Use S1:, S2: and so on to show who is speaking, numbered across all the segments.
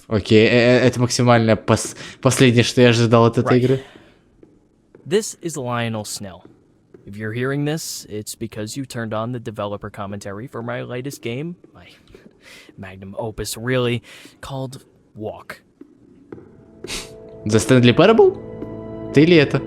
S1: Окей, это максимально последнее, что я ожидал от этой игры.
S2: This is Lionel Snell. If you're hearing this, it's because you turned on the developer commentary for my latest game, my magnum opus really, called Walk.
S1: The Stanley Parable? Ты ли это?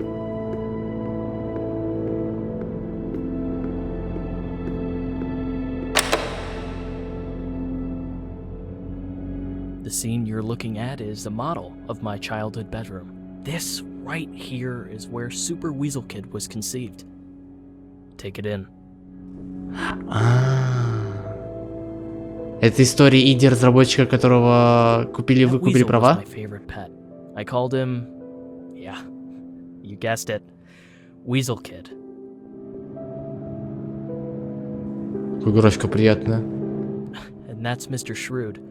S2: The scene you're looking at is a model of my childhood bedroom. This right here is where Super Weasel Kid was conceived. Take it in.
S1: Это история инди-разработчика, которого вы купили права?
S2: My favorite pet. I called him, yeah, you guessed it, Weasel Kid.
S1: Игрушка приятная.
S2: And that's Mr. Shrewd.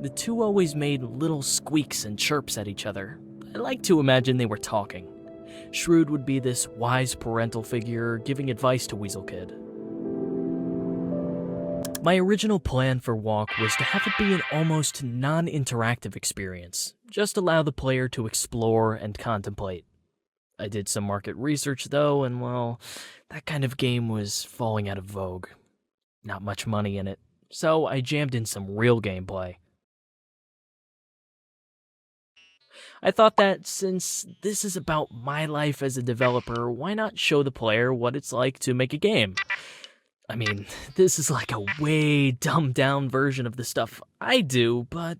S2: The two always made little squeaks and chirps at each other. I like to imagine they were talking. Shrewd would be this wise parental figure giving advice to Weasel Kid. My original plan for Walk was to have it be an almost non-interactive experience, just allow the player to explore and contemplate. I did some market research though, and well, that kind of game was falling out of vogue. Not much money in it, so I jammed in some real gameplay. I thought that since this is about my life as a developer, why not show the player what it's like to make a game? I mean, this is like a way dumbed down version of the stuff I do, but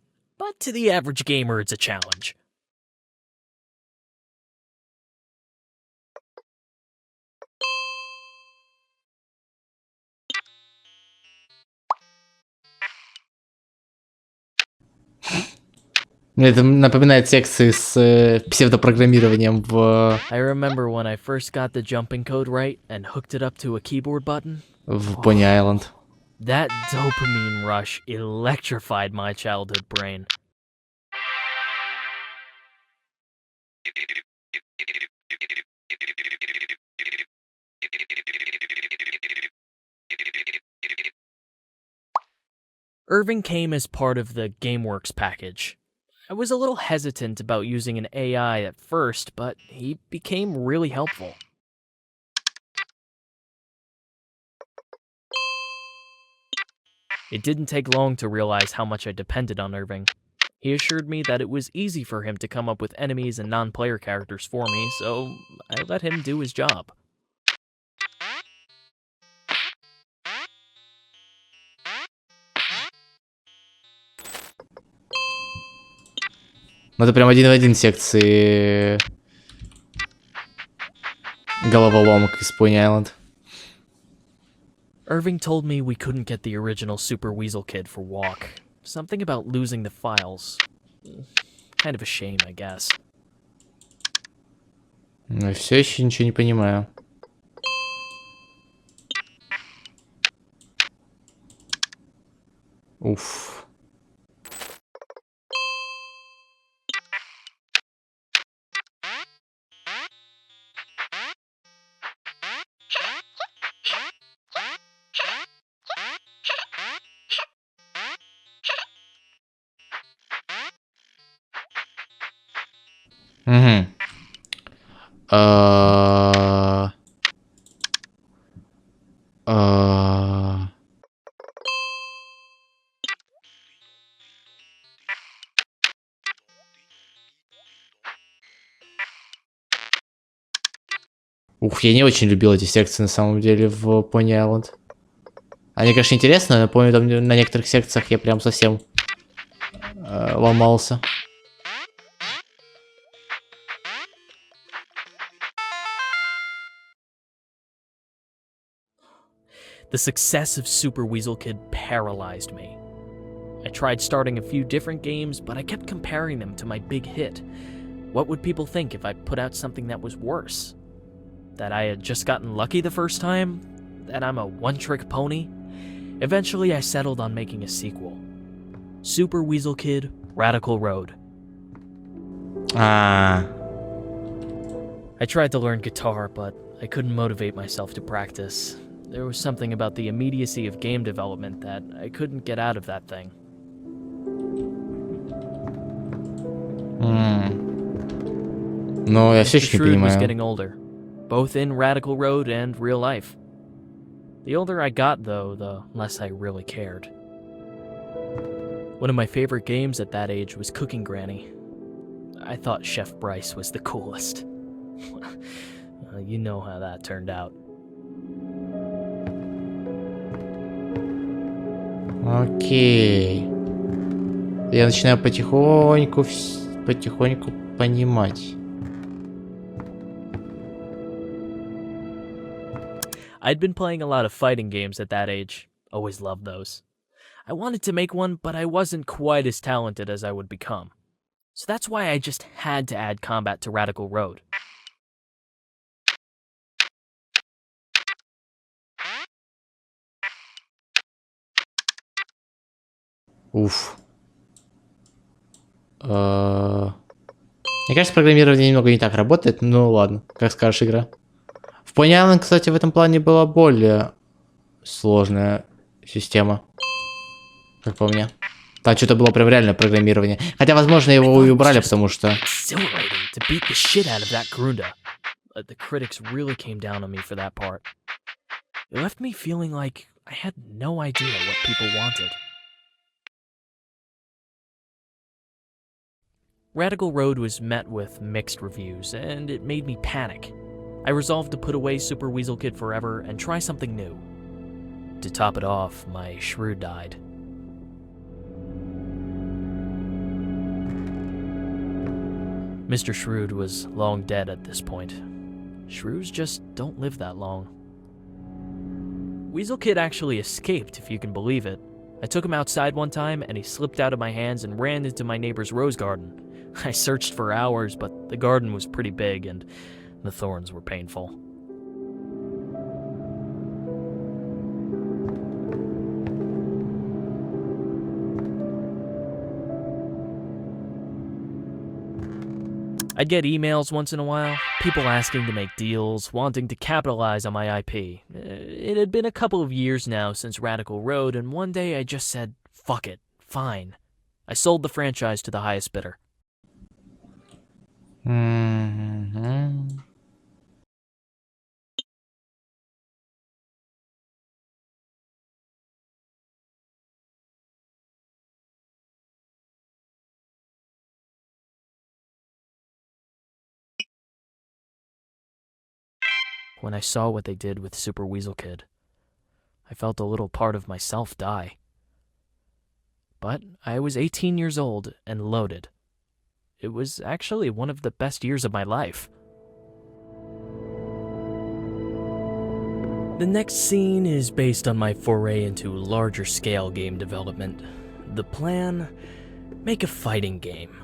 S2: to the average gamer it's a challenge.
S1: Мне это напоминает секции с псевдопрограммированием в...
S2: I remember when I first got the jumping code right and hooked it up to a keyboard button.
S1: В Pony Island.
S2: That dopamine rush electrified my childhood brain. Irving came as part of the GameWorks package. I was a little hesitant about using an AI at first, but he became really helpful. It didn't take long to realize how much I depended on Irving. He assured me that it was easy for him to come up with enemies and non-player characters for me, so I let him do his job.
S1: Ну это прям один в один секции головоломок из Pony Island.
S2: Irving told me we couldn't get the original Super Weasel Kid for Walk. Something about losing the files. Kind of a shame, I guess.
S1: Но все еще ничего не понимаю. Уф. Угу. Ух, я не очень любил эти секции на самом деле в Pony Island. Они, конечно, интересные, но помню, там на некоторых секциях я прям совсем ломался.
S2: The success of Super Weasel Kid paralyzed me. I tried starting a few different games, but I kept comparing them to my big hit. What would people think if I put out something that was worse? That I had just gotten lucky the first time? That I'm a one-trick pony? Eventually, I settled on making a sequel. Super Weasel Kid, Radical Road. I tried to learn guitar, but I couldn't motivate myself to practice. There was something about the immediacy of game development that I couldn't get out of that thing.
S1: Но я все
S2: Mr.
S1: еще не
S2: Shrewd was
S1: понимаю.
S2: getting older, both in Radical Road and real life. The older I got, though, the less I really cared. One of my favorite games at that age was Cooking Granny. I thought Chef Bryce was the coolest. You know how that turned out.
S1: Окей. Я начинаю потихоньку понимать.
S2: I'd been playing a lot of fighting games at that age. Always loved those. I wanted to make one, but I wasn't quite as talented as I would become. So that's why I just had to add combat to Radical Road.
S1: Уф. Мне кажется, программирование немного не так работает, но ладно, как скажешь, игра. В Pony Island, кстати, в этом плане была более сложная система, как по мне. Там что-то было прям реальное программирование. Хотя, возможно, его и убрали, потому что...
S2: Exhilarating to beat the shit out of that Grunda. But the critics really came down on me for that part. It left me feeling like I had no idea what people wanted. Radical Road was met with mixed reviews, and it made me panic. I resolved to put away Super Weasel Kid forever and try something new. To top it off, my shrew died. Mr. Shrewd was long dead at this point. Shrews just don't live that long. Weasel Kid actually escaped, if you can believe it. I took him outside one time, and he slipped out of my hands and ran into my neighbor's rose garden. I searched for hours, but the garden was pretty big, and the thorns were painful. I'd get emails once in a while, people asking to make deals, wanting to capitalize on my IP. It had been a couple of years now since Radical Road, and one day I just said, fuck it, fine. I sold the franchise to the highest bidder. When I saw what they did with Super Weasel Kid, I felt a little part of myself die. But I was 18 years old and loaded. It was actually one of the best years of my life. The next scene is based on my foray into larger scale game development. The plan? Make a fighting game.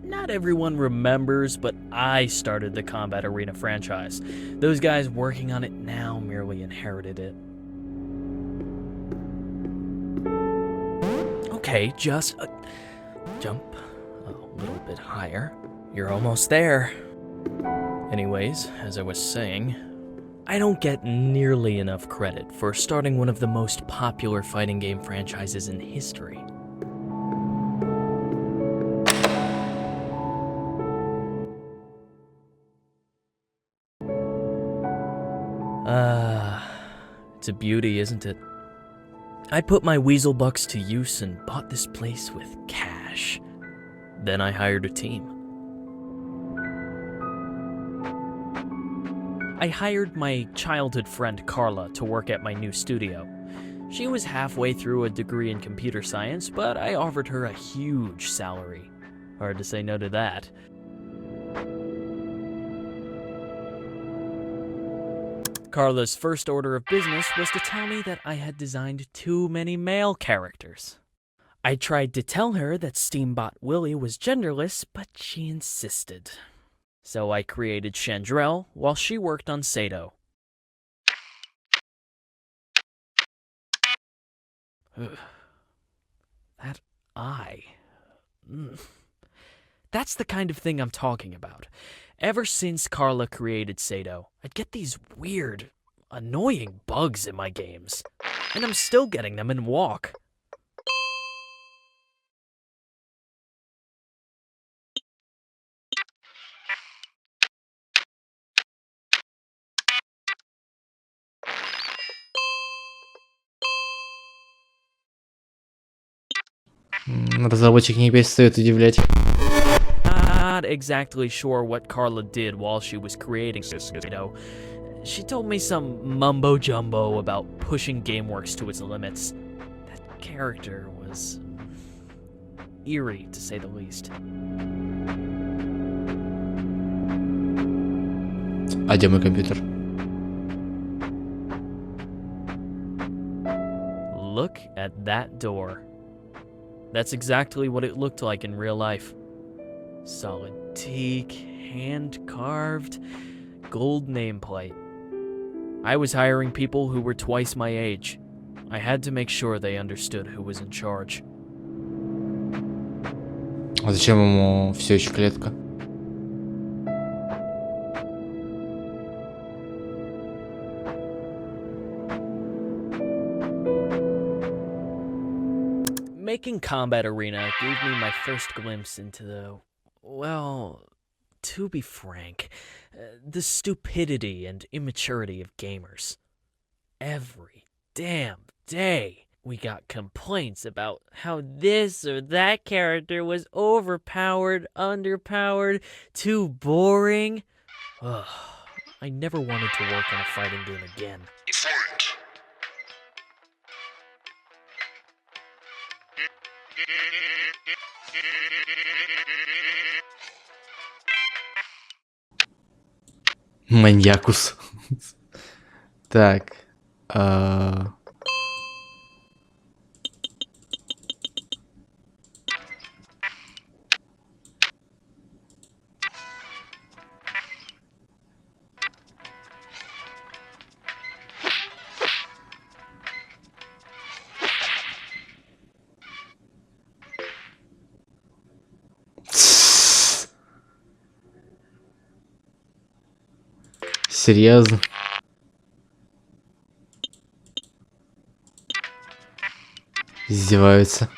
S2: Not everyone remembers, but I started the Combat Arena franchise. Those guys working on it now merely inherited it. Okay, just jump a little bit higher. You're almost there. Anyways, as I was saying, I don't get nearly enough credit for starting one of the most popular fighting game franchises in history. It's a beauty, isn't it? I put my weasel bucks to use and bought this place with cash. Then I hired a team. I hired my childhood friend Carla to work at my new studio. She was halfway through a degree in computer science, but I offered her a huge salary. Hard to say no to that. Carla's first order of business was to tell me that I had designed too many male characters. I tried to tell her that Steambot Willie was genderless, but she insisted. So I created Chandrell while she worked on Sato. That eye. That's the kind of thing I'm talking about. Ever since Carla created Sato, I'd get these weird, annoying bugs in my games, and I'm still getting them in Walk.
S1: Разработчик не перестает удивлять.
S2: Not exactly sure what Carla did while she was creating this, you know. She told me some mumbo jumbo about pushing GameWorks to its limits. That character was eerie, to say the least.
S1: А где мой компьютер?
S2: Look at that door. That's exactly what it looked like in real life. Solid teak, hand-carved, gold nameplate. I was hiring people who were twice my age. I had to make sure they understood who was in charge.
S1: А зачем ему все еще клетка?
S2: Making Combat Arena gave me my first glimpse into the, well, to be frank, the stupidity and immaturity of gamers. Every damn day, we got complaints about how this or that character was overpowered, underpowered, too boring. Ugh, I never wanted to work on a fighting game again.
S1: Маньякус. Так. Серьезно? Издеваются.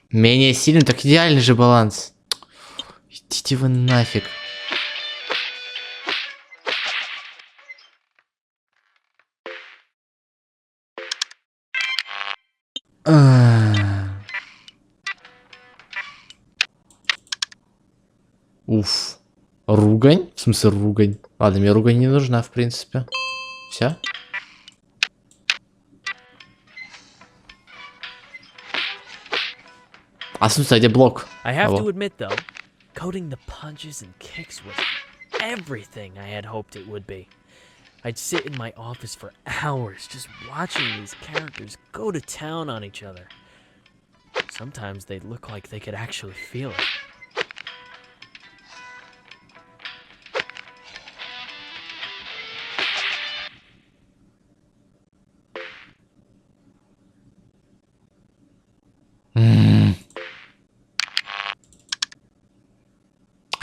S1: Менее сильный, так идеальный же баланс. Идите вы нафиг. Уф. Ругань? В смысле ругань? Ладно, мне ругань не нужна, в принципе. Все? А в смысле, где блок?
S2: I have to admit, though, coding the punches and kicks was everything I had hoped it would be. I'd sit in my office for hours just watching these characters go to town on each other. Sometimes they'd look like they could actually feel it.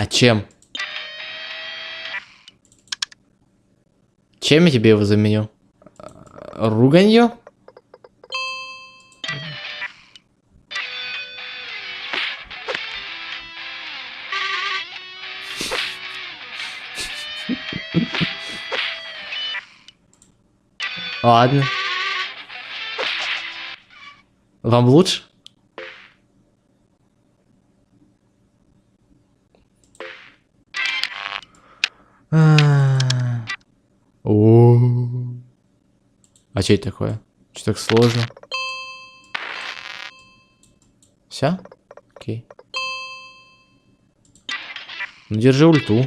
S1: А чем? Чем я тебе его заменю? Руганью? Ладно. Вам лучше? О. А что это такое? Что так сложно? Все? Окей. Ну, держи ульту.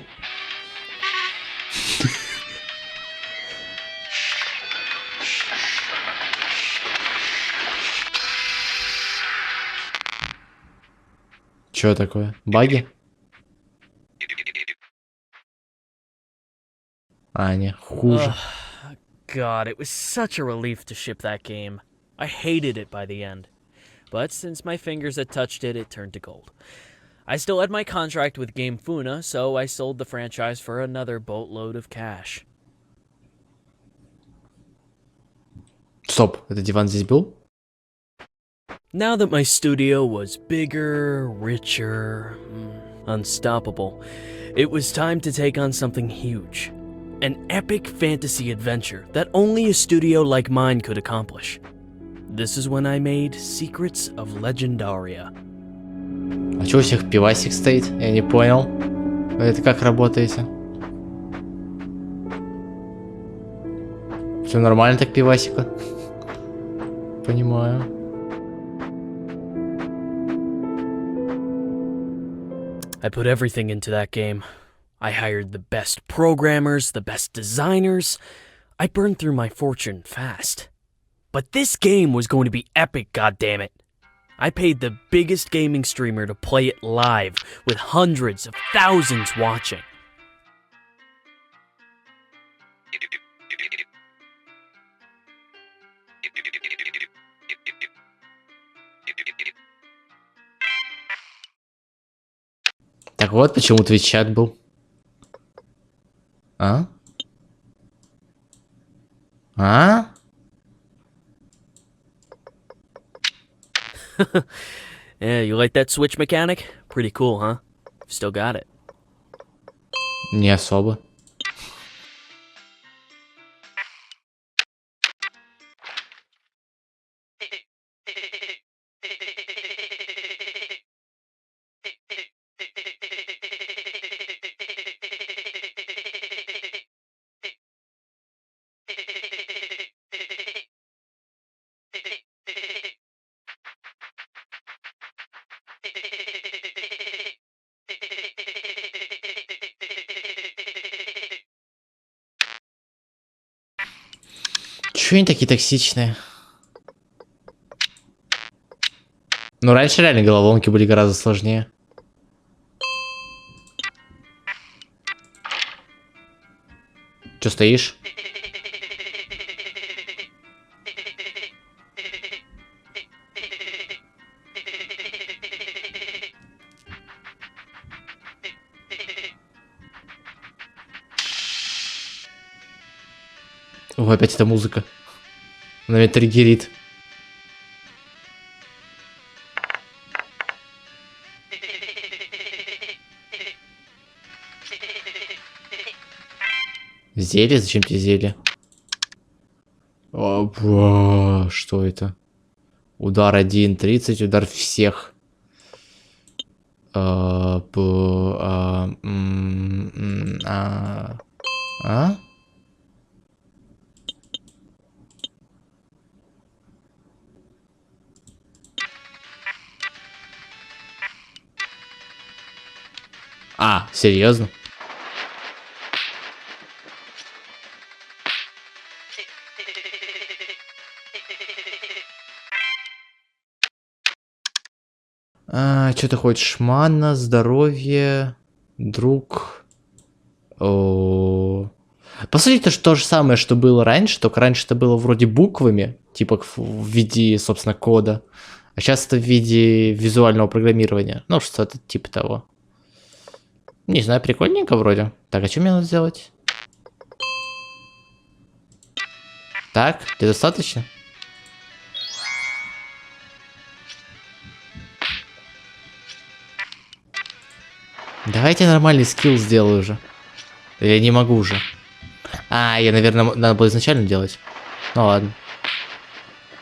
S1: Что такое? Баги? А, не, хуже.
S2: God, it was such a relief to ship that game. I hated it by the end. But since my fingers had touched it, it turned to gold. I still had my contract with Game Funa, so I sold the franchise for another boatload of cash.
S1: Стоп, этот диван здесь был?
S2: Now that my studio was bigger, richer, unstoppable, it was time to take on something huge. An epic fantasy adventure that only a studio like mine could accomplish. This is when I made Secrets of Legendaria.
S1: А чё у всех пивасик стоит? Я не понял. Вы это как работаете? Все нормально так пивасика? Понимаю.
S2: I put everything into that game. I hired the best programmers, the best designers. I burned through my fortune fast. But this game was going to be epic, goddammit. I paid the biggest gaming streamer to play it live, with hundreds of thousands watching.
S1: Так вот, почему Твич-чат был. А? А?
S2: Yeah, you like that switch mechanic? Pretty cool, huh? Still got it.
S1: Не особо. Чё они такие токсичные? Ну, раньше реально головоломки были гораздо сложнее. Чё стоишь? Ой, опять эта музыка. Она меня триггерит. Зелье? Зачем тебе зелье? Опа, что это? Удар 1.30, удар всех. А? А, серьезно? Что ты хочешь? Мана, здоровье, друг. По сути, это же то же самое, что было раньше, только раньше это было вроде буквами, типа в виде, собственно, кода. А сейчас это в виде визуального программирования. Ну, что-то типа того. Не знаю, прикольненько вроде. Так, а что мне надо сделать? Так, тебе достаточно? Давайте нормальный скилл сделаю уже. Я не могу уже. Я, наверное, надо было изначально делать. Ну ладно.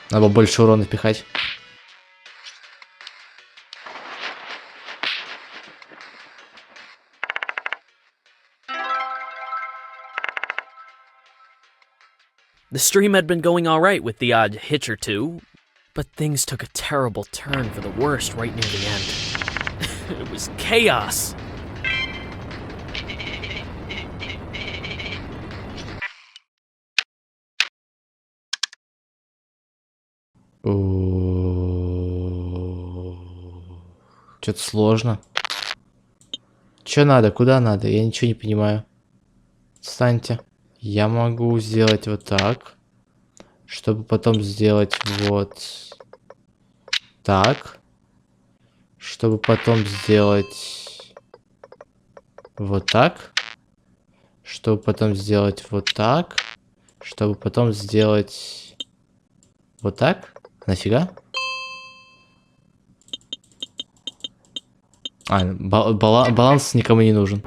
S1: Надо было больше урона впихать.
S2: The stream had been going alright with the odd hitch or two, but things took a terrible turn for the worst right near the end. It was chaos.
S1: Что-то сложно. Что надо? Куда надо? Я ничего не понимаю. Встаньте. Я могу сделать вот так, чтобы потом сделать вот так, чтобы потом сделать вот так, чтобы потом сделать вот так, чтобы потом сделать вот так. Нафига? А, баланс никому не нужен.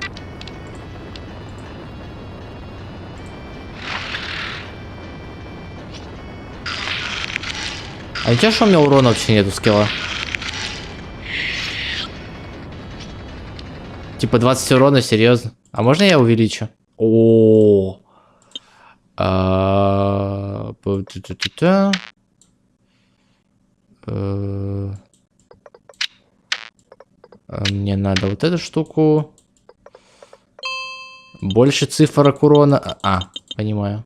S1: А ничего, что у меня урона вообще нету скилла? Типа 20 урона, серьезно? А можно я увеличу? О. Мне надо вот эту штуку. Больше цифрок урона. А, понимаю.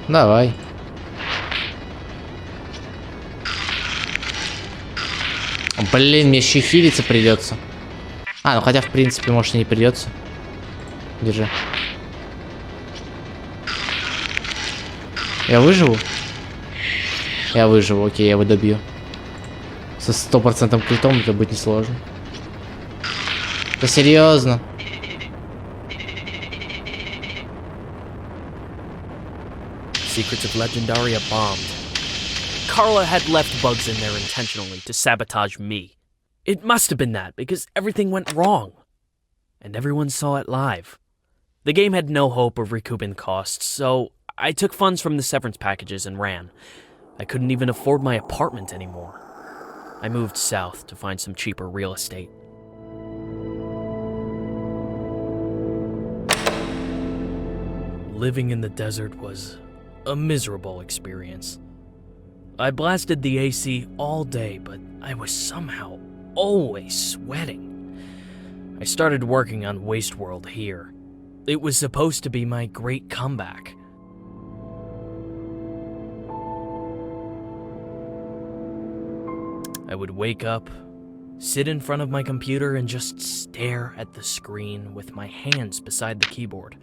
S1: Давай. Блин, мне еще хилиться придется. А, ну хотя в принципе, может, и не придется. Держи. Я выживу? Я выживу, окей, я его добью. Со 100% критом это будет несложно. Да серьезно?
S2: Secrets of Legendaria bombed. Carla had left bugs in there intentionally to sabotage me. It must have been that, because everything went wrong. And everyone saw it live. The game had no hope of recouping costs, so I took funds from the severance packages and ran. I couldn't even afford my apartment anymore. I moved south to find some cheaper real estate. Living in the desert was a miserable experience. I blasted the AC all day, but I was somehow always sweating. I started working on Wasteworld here. It was supposed to be my great comeback. I would wake up, sit in front of my computer, and just stare at the screen with my hands beside the keyboard.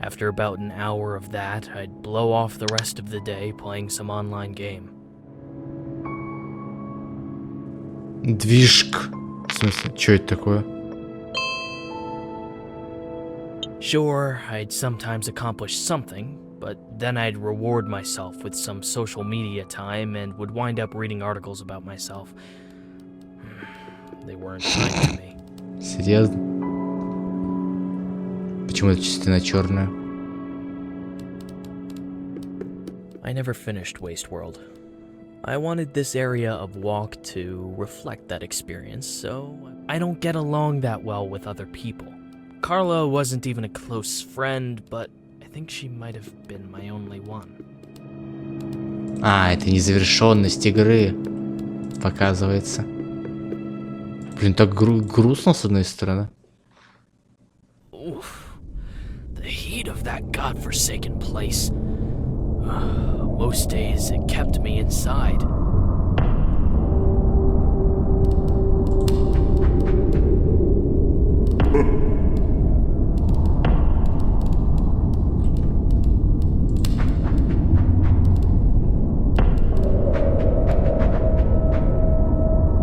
S2: After about an hour of that, I'd blow off the rest of the day playing some online game.
S1: Движк. В смысле, что это такое?
S2: Sure, I'd sometimes accomplish something, but then I'd reward myself with some social media time and would wind up reading articles about myself. They weren't kind to me.
S1: Серьезно? Почему это частина черная?
S2: I never finished Wasteworld. I wanted this area of walk to reflect that experience, so I don't get along that well with other people. Carla wasn't even a close friend, but I think she might have been my only one.
S1: А, это незавершенность игры, показывается. Блин, так грустно с одной стороны.
S2: Oof. The heat of that godforsaken place. Most days it kept me inside.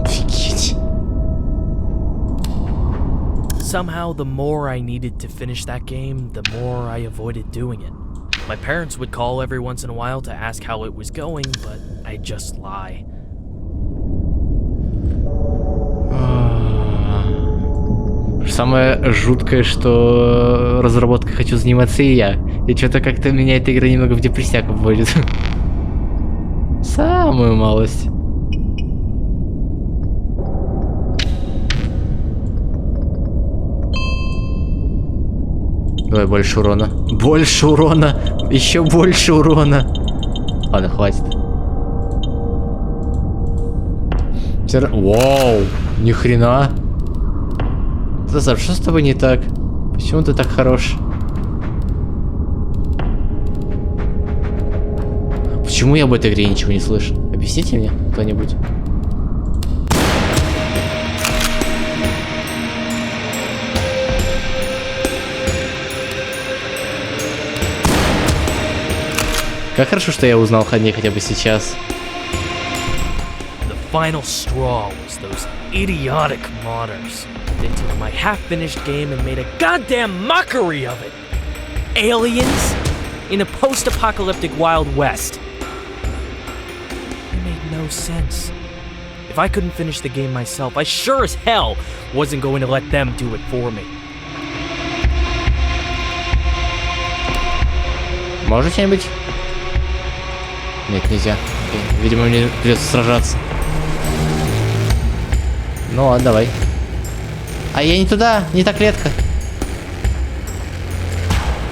S1: Офигеть.
S2: Somehow, the more I needed to finish that game, the more I avoided doing it. My parents would call every once in a while to ask how it was going, but I'd just lie.
S1: Самое жуткое, что разработкой хочу заниматься и я. И что-то как-то меня эта игра немного в депрессняк вводит. Самую малость. Давай больше урона. Больше урона. Еще больше урона. Ладно, хватит. Вау, ни хрена. Зазар, что с тобой не так? Почему ты так хорош? Почему я об этой игре ничего не слышу? Объясните мне кто-нибудь. Как хорошо, что я узнал о ней хотя бы сейчас.
S2: The final straw was those idiotic modders. They took my half-finished game and made a goddamn mockery of it. Aliens in a post-apocalyptic Wild West. It made no sense. If I couldn't finish the game myself, I sure as hell wasn't going to let them do it for me.
S1: Может что-нибудь? Нет, нельзя. Окей. Видимо, мне придется сражаться. Ну ладно, давай. А я не туда, не та клетка.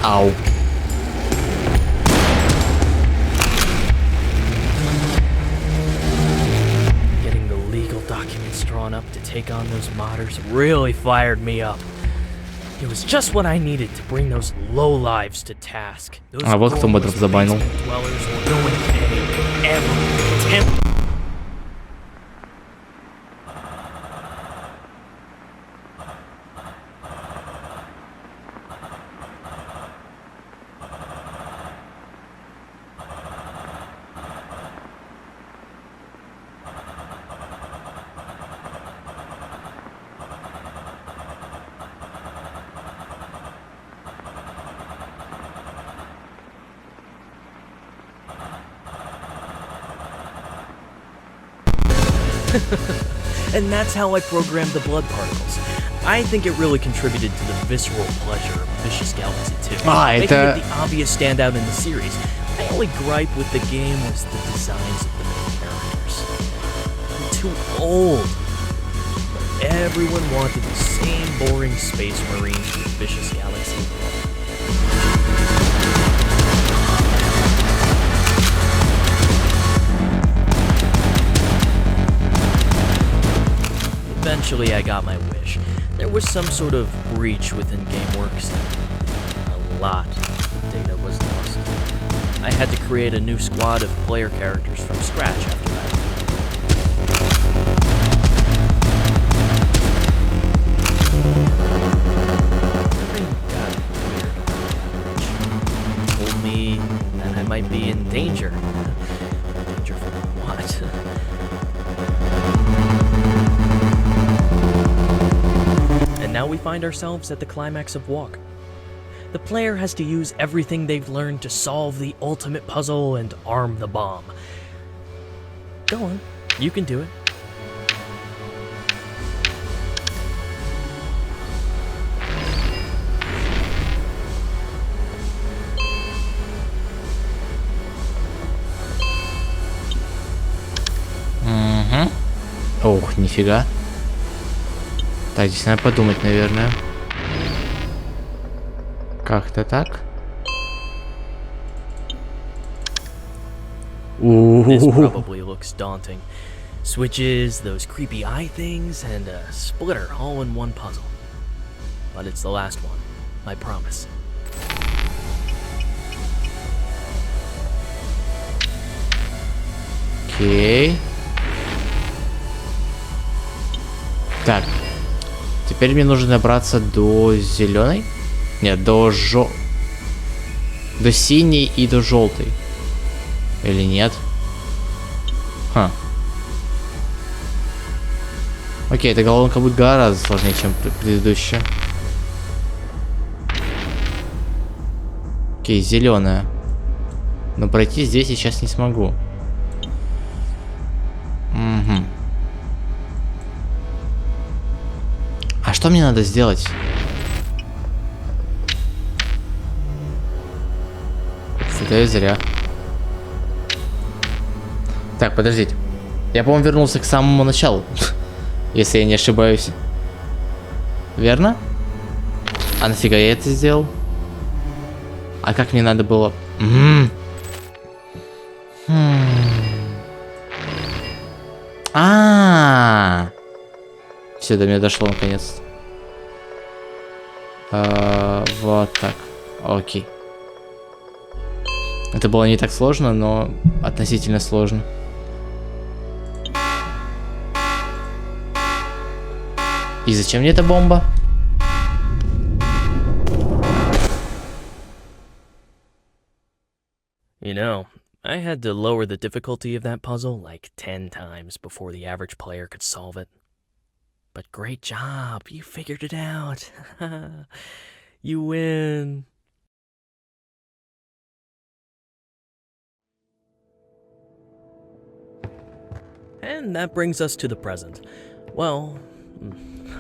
S1: Ау.
S2: Getting the legal documents drawn up to take on those modders really fired me up. It was just what I needed to bring those lowlives to task.
S1: А вот кто модеров забанил.
S2: And that's how I programmed the blood particles. I think it really contributed to the visceral pleasure of Vicious Galaxy 2, making it the obvious standout in the series. My only gripe with the game was the designs of the main characters. They're too old. But everyone wanted the same boring space marines with Vicious Galaxy 1. Eventually, I got my wish. There was some sort of breach within GameWorks. A lot of data was lost. I had to create a new squad of player characters from scratch after that. Everything got weird. Told me that I might be in danger. Danger from what? And now we find ourselves at the climax of Walk. The player has to use everything they've learned to solve the ultimate puzzle and arm the bomb. Go on, you can do it.
S1: Ох, нифига. Так, здесь надо подумать, наверное. Как-то так.
S2: This probably looks daunting. Switches, those creepy eye things, and a splitter all in one puzzle. But it's the last one, I promise.
S1: Окей. Так. Теперь мне нужно добраться до зеленой. Нет, до синей и до желтой. Или нет? Ха. Окей, эта головоломка будет гораздо сложнее, чем предыдущая. Окей, зеленая. Но пройти здесь я сейчас не смогу. Угу. А что мне надо сделать? Это я зря. Так, подождите. Я, по-моему, вернулся к самому началу. Если я не ошибаюсь. Верно? А нафига я это сделал? А как мне надо было... Все, до меня дошло наконец. Вот так. Окей. Это было не так сложно, но относительно сложно. И зачем мне эта бомба?
S2: You know, I had to lower the difficulty of that puzzle like 10 times before the average player could solve it. But great job, you figured it out. You win. And that brings us to the present. Well,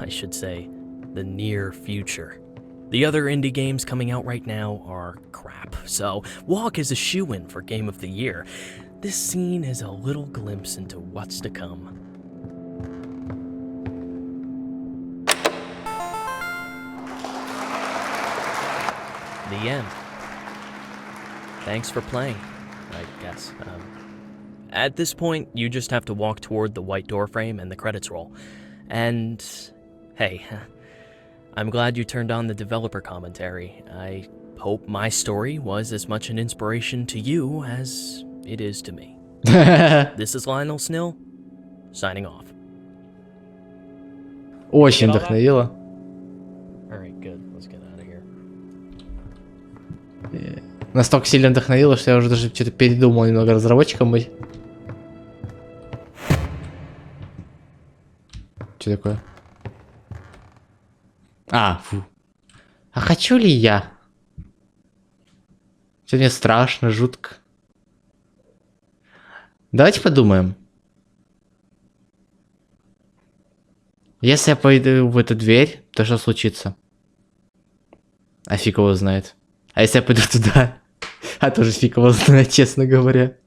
S2: I should say, the near future. The other indie games coming out right now are crap, so Walk is a shoo-in for Game of the Year. This scene is a little glimpse into what's to come. The end. Thanks for playing, I guess. At this point, you just have to walk toward the white door frame and the credits roll. And hey, I'm glad you turned on the developer commentary. I hope my story was as much an inspiration to you as it is to me. This is Lionel Snill, signing off.
S1: Очень вдохновило.
S2: Alright, good. Let's get out of here.
S1: Настолько сильно вдохновило, что я уже даже что-то передумал немного разработчиком быть. Что такое? Фу. А хочу ли я? Что мне страшно, жутко. Давайте подумаем. Если я пойду в эту дверь, то что случится? А фиг его знает. А если я пойду туда? А тоже фиг его знает, честно говоря.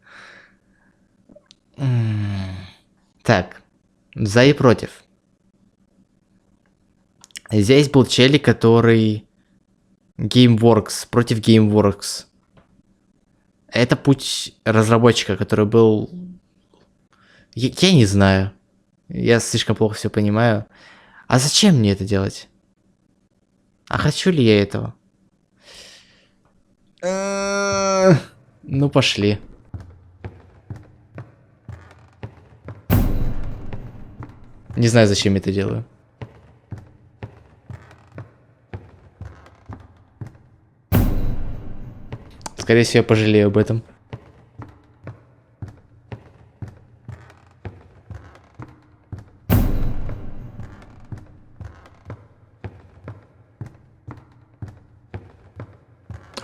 S1: Так. За и против. Здесь был челик, который... GameWorks, против GameWorks. Это путь разработчика, который был... Я не знаю. Я слишком плохо все понимаю. А зачем мне это делать? А хочу ли я этого? Ну, пошли. Не знаю, зачем я это делаю. Скорее всего, я пожалею об этом.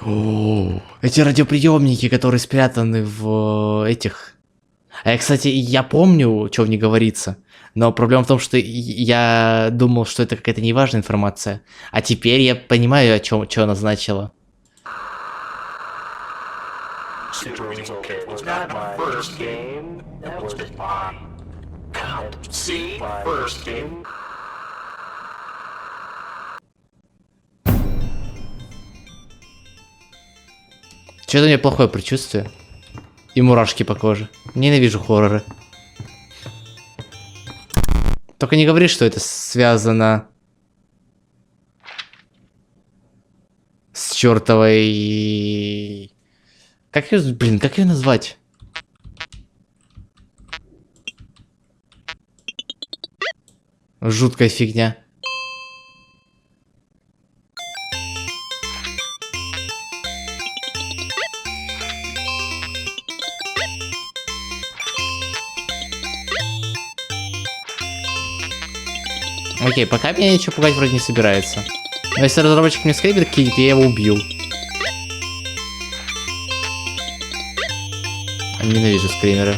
S1: О, эти радиоприемники, которые спрятаны в этих... Кстати, я помню, что в них говорится. Но проблема в том, что я думал, что это какая-то неважная информация. А теперь я понимаю, о чем, что она значила.
S3: Super Weasel Kid was not my first game, that was my C first game.
S1: Что-то у меня плохое предчувствие. И мурашки по коже. Ненавижу хорроры. Только не говори, что это связано с чертовой... Как ее, блин, как ее назвать? Жуткая фигня. Окей, пока меня ничего пугать вроде не собирается. Но если разработчик мне скрипит какие-то, я его убью. Ненавижу скримеры.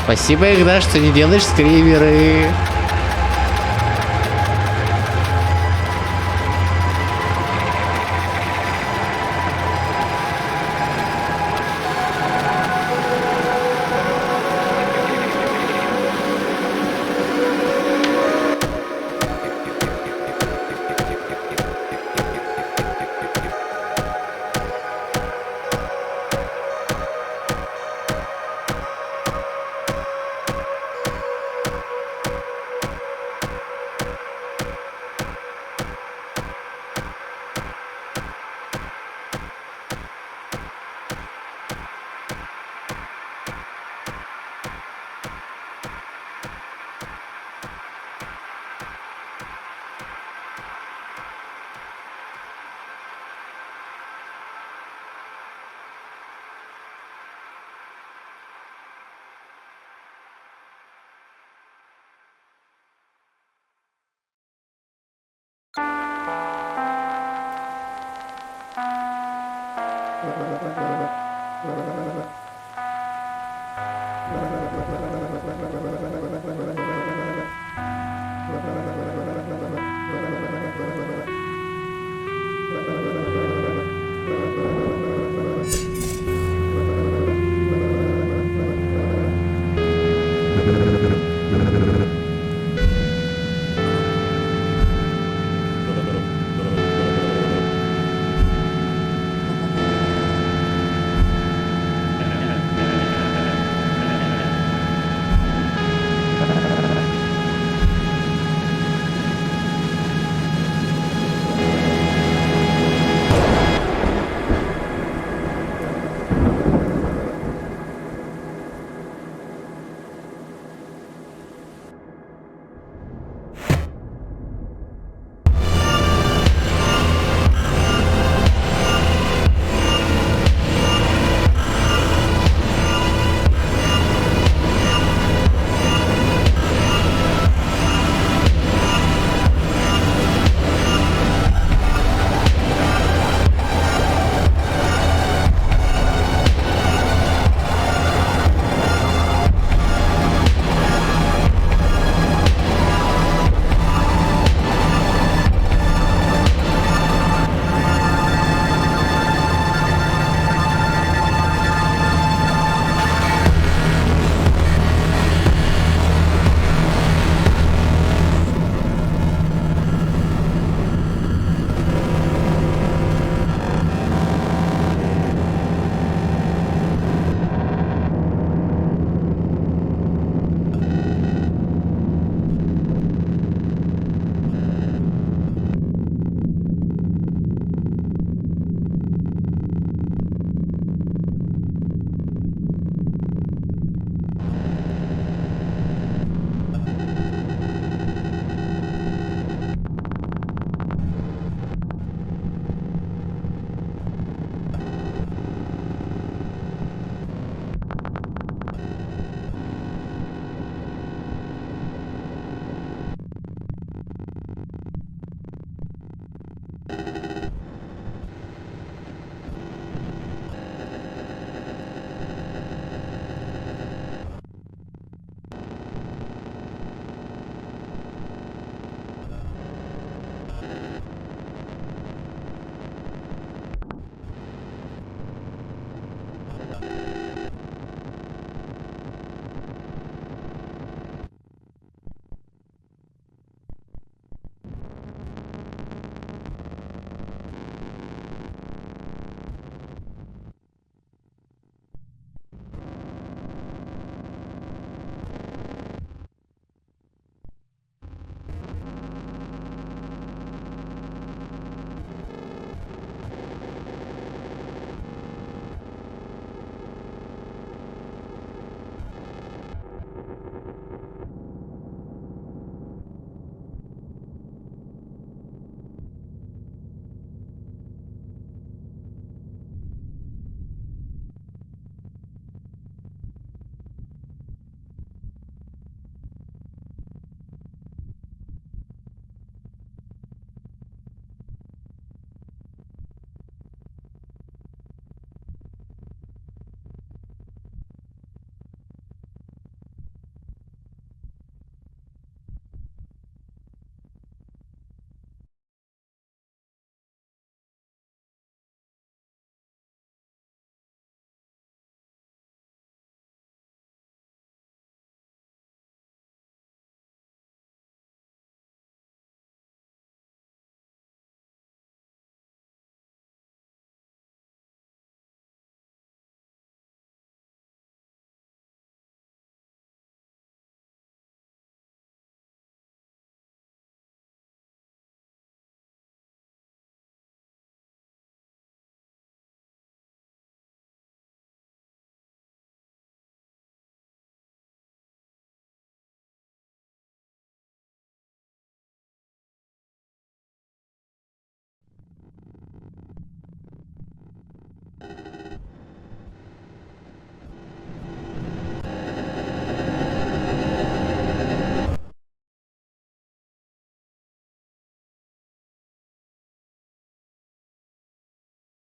S1: Спасибо, игра, что не делаешь скримеры.